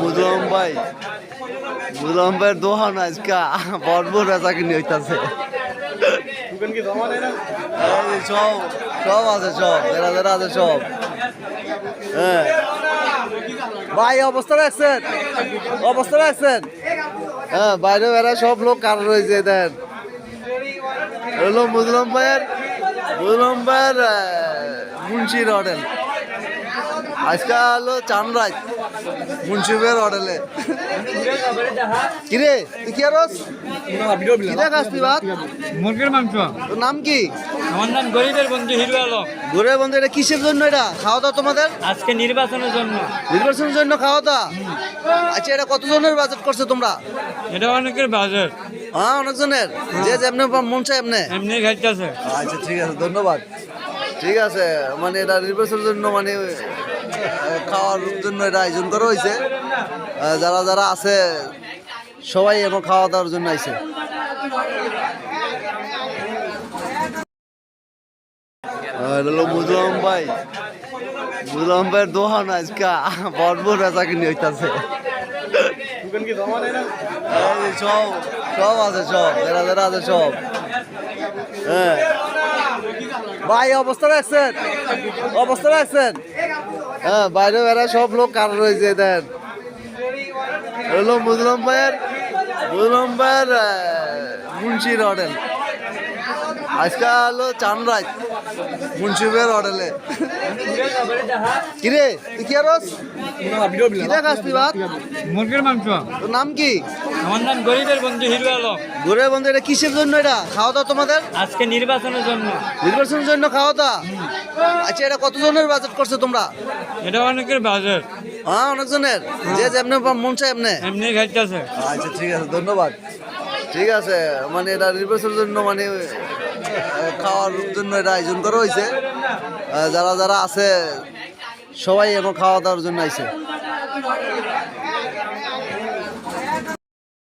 বুঝলাম ভাই, বুঝলাম ভাই দোহান আজকা ভরপুর বেচা কিনে হইতাছে। সব সব আছে, সব যারা যারা আছে সব। হ্যাঁ ভাই অবস্থা রাখছেন, অবস্থা রাখছেন। হ্যাঁ বাইরে বেড়া সব লোক কার রয়েছে দেন। হলো বুঝলাম ভাইয়ের, বুঝলাম ভাইয়ের মুন্সির হোটেল আজকে হলো চানরাজ মুন্সিফের হোটেলে। কিরে তুই কি আরস কিরা খাস তুই ভাত? মুরগির মাংস। তোর নাম কি? আমার নাম গরিবের বন্ধু হিরো আলম। ঘুরে বন্ধু এটা কিসের জন্য এটা খাওয়া দাওয়া তোমাদের? আজকে নির্বাচনের জন্য। নির্বাচনের জন্য খাওয়া দাওয়া? আচ্ছা এটা কতজনের বাজেট করছো তোমরা? এটা অনেকের বাজার, হ্যাঁ অনেকজনের, যে যেমনি মন চায় এমনি। এমনি খাইতেছে। আচ্ছা ঠিক আছে ধন্যবাদ। ঠিক আছে মানে এটা নির্বাচনের জন্য মানে খাওয়ার জন্য এটা আয়োজন করা হয়েছে। যারা যারা আছে সবাই এবং খাওয়া দাওয়ার জন্য আইছে। বুঝলাম ভাই, বুঝলাম ভাই দোহান আজকা ভরপুর বেচা কিনে হইতাছে। সব সব আছে, সব যারা যারা আছে সব। হ্যাঁ ভাই অবস্থা রাখছেন, অবস্থা রাখছেন। হ্যাঁ বাইরে বেড়া সব লোক কার রয়েছে দেন। হলো বুঝলাম ভাইয়ের, বুঝলাম ভাইয়ের মুন্সির হোটেল আজকে হলো চানরাজ মুন্সিফের হোটেলে। কিরে তুই কি আরস কিরা খাস তুই ভাত? মুরগির মাংস। তোর নাম কি? আমার নাম গরিবের বন্ধু হিরো আলম। ঘুরে বন্ধু এটা কিসের জন্য এটা খাওয়া দাওয়া তোমাদের? আজকে নির্বাচনের জন্য। নির্বাচনের জন্য খাওয়া দাওয়া? আচ্ছা এটা কতজনের বাজেট করছো তোমরা? এটা অনেকের বাজার, হ্যাঁ অনেকজনের, যে যেমনি মন চায় এমনি। এমনি খাইতেছে। আচ্ছা ঠিক আছে ধন্যবাদ। ঠিক আছে মানে এটা নির্বাচনের জন্য মানে খাওয়ার জন্য এটা আয়োজন করা হয়েছে। যারা যারা আছে সবাই এবং খাওয়া দাওয়ার জন্য আইছে।